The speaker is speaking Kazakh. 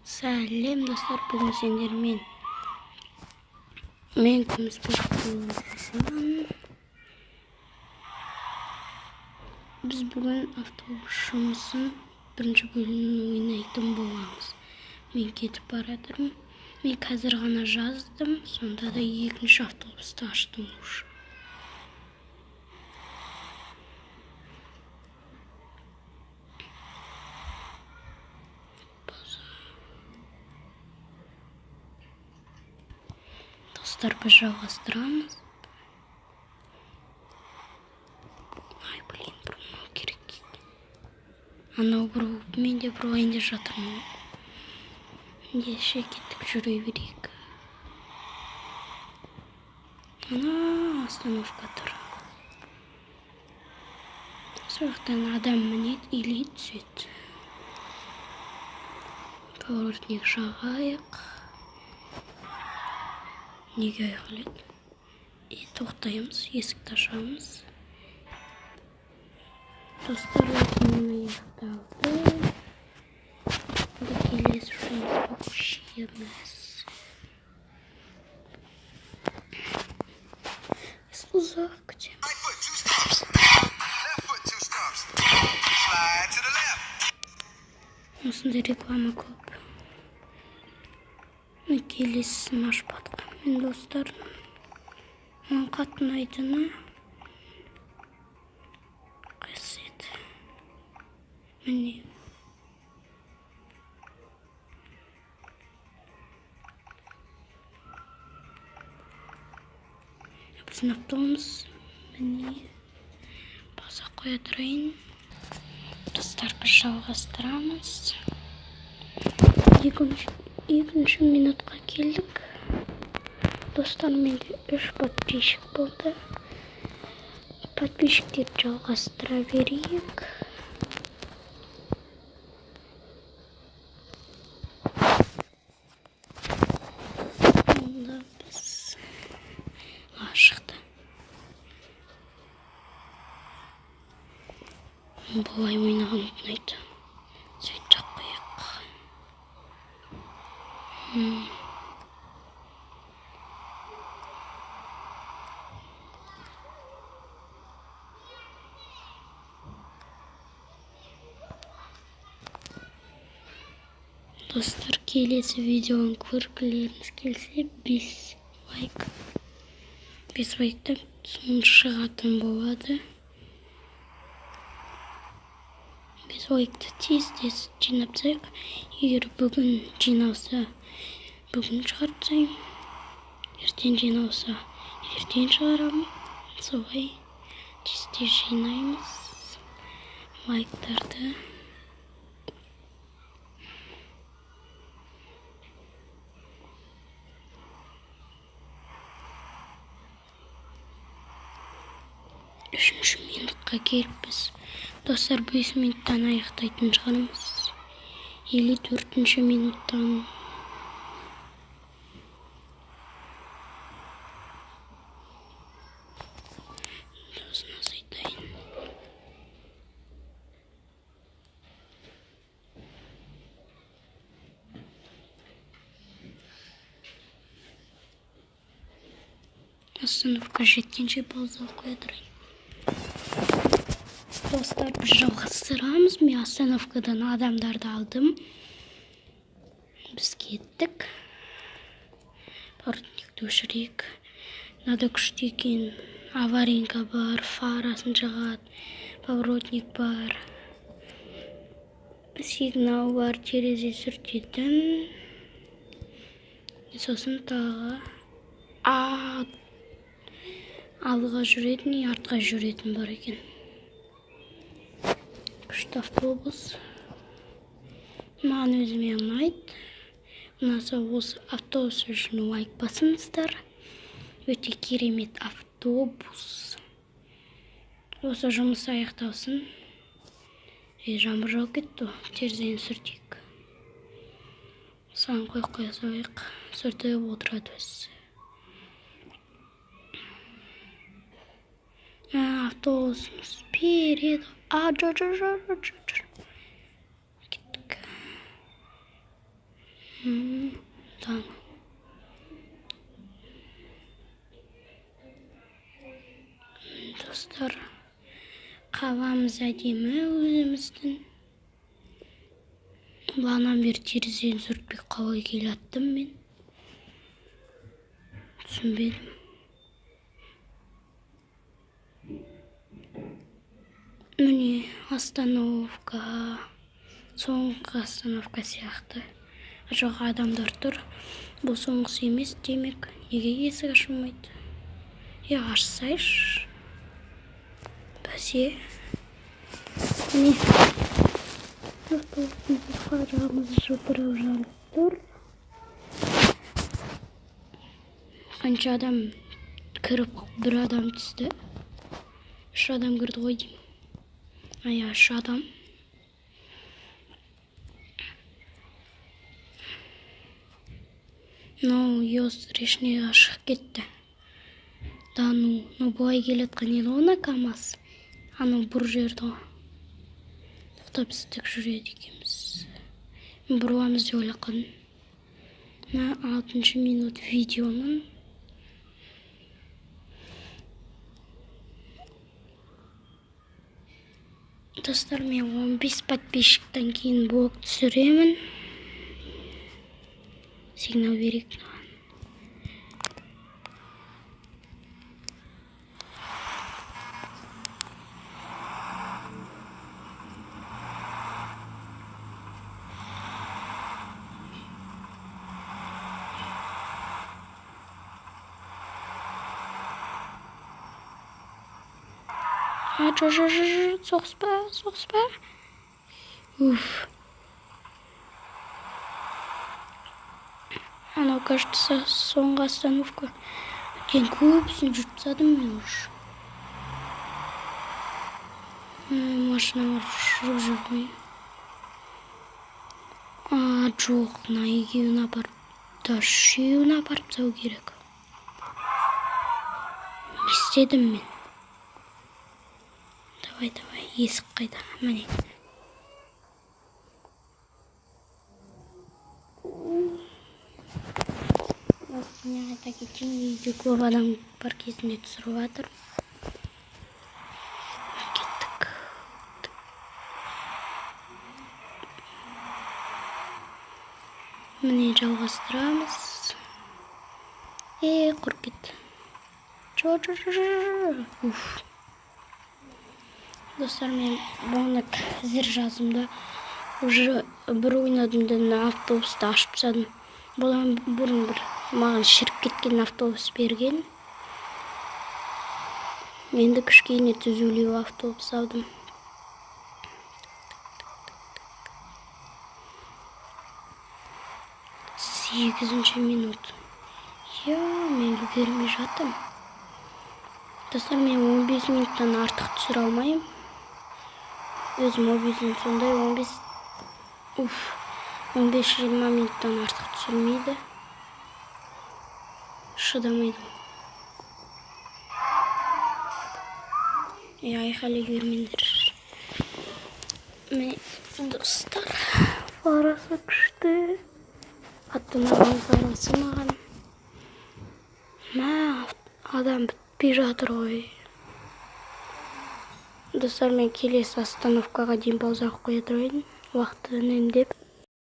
Сәлем достар, бүгін сендермен мен күміс бақылжан. Біз бүгін автобус жұмысын бірінші бөлімін ойнайтын боламыз. Мен кетіп баратырмын. Мен қазір ғана жаздым, сонда да екінші автобусты аштым уже. Достар, біз жалғастырамыз. Ай, блин, бұрмау керек. Анау бір мен де бір ойында жатырмын. Ендеше кеттік, жүре берейік. Ана остановка тұр. Сол жақтан адам мінеді или түседі. Поворотник жағайық. Неге айқалайды? Тоқтаймыз, есікті ашамыз. Достар, осымен аяқталды. Келесі жұмысқа көшеміз. Біз ұзақ күтеміз. Осында реклама көп. Келесісін ашпадық. Мен достар, маған қатты ұнайтыны қасиет. Міне. Біздің автобус міне баса қоя тұрайын. Достар, біз жалғастырамыз. Екінші минутқа келдік. Достар, менде 3 подписчик болды. Подписчиктерді жалғастыра берейік. Онда біз шықты. Бұлай ойнаған ұнайды. Сөйт жақ қойық. Достар, келесі видеоны көргілеріңіз келсе 5 лайк. 5 лайктан соң шығатын болады. 5 лайкты тез жинап тастайық. Егер бүгін жиналса, бүгін шығартсайым. Ертең жиналса, ертең шығарамын. Солай тез жинаймыз лайктарды. Үшінші минутқа келіппіз. Достар, 5 минуттан аяқтайтын шығармыз. Или 4-ші минуттан. Досына сайтайын. Остановка жеткенше пауза қоя тұрайын. Достар, біз жалғастырамыз. Мен остановкадан адамдарды алдым. Біз кеттік. Поворотникті өшірейік. Надо күшті екен. Аварийка бар, фарасын жағады. Поворотник бар. Сигнал бар, терезе сүртетін. Сосын тағы алға жүретін, артқа жүретін бар екен. Күшті автобус. Маған өзіме ұнайды. Ұнаса осы автобус үшін лайк басыңыздар. Өте керемет автобус. Осы жұмыс аяқталсын. Жаңбыр жауып кетті. Терезені сүртейік. Саған қоя салайық. Сүртіп отырады өзі. Автобусымыз перед. Кеттік. Таң. Достар, қаламыз әдемі өзіміздің. Бағанан бері терезені сүртпей қалай келаттым мен. Түсінбедім. Міне остановка. Соңғы остановка сияқты. Жоқ, адамдар тұр. Бұл соңғысы емес, демек. Неге есік ашылмайды? Ашсайшы. Бәсе. Міне. Автобустың қарамыз жылтырап жанып тұр. Қанша адам кіріп, бір адам түсті. 3 адам кірді ғой деймін. 3 адам. Ёз решіне ашық кетті. Да, бұлай келеткен еді оны КамАЗ. Бұр жерді ғой. Тоқтап істік жүреді екеміз. Бұруамыз деп ойлаққан. 6 минут видеоның. Достар, мен 15 подписчиктен кейін блог түсіремін. Сигнал берейік. Соғыспа. Уф. Анау, кажется, соңғы остановка. Өткен көбісін жүріп тастадым мен уже. Машиналар жүріп жүрмей. Жоқ, екеуін апарып, да үшеуін апарып тастау керек. Не істедім мен? Давай, есік қайда? Міне. Мен айта кетейін, үйде көп адам бар кезінде түсіріп жатыр. Кеттік. Міне жалғастырамыз. Құрып кетті. Уф. Достар, мен бұны қазір жазымда уже бір ойнадымдан автобусты ашып тастадым. Бұдан бұрын бір маған шіріп кеткен автобус берген. Енді кішкене түзулеу автобус алдым. Сегізінші минут. Мен үлгермей жатым. Достар, мен 15 минуттан артық түсіре алмайым. Өзім обезім сондай 15-20 минуттан артық түсірмейді. Шыдамайды. Айқайлай бермеңдер. Достар, фарасы күшті. Қатты маған фарасы маған. Адам бітпей жатыр ғой. Достар, мен келесі остановкаға дейін пауза қоя тұрайын. Уақытты үнемдеп.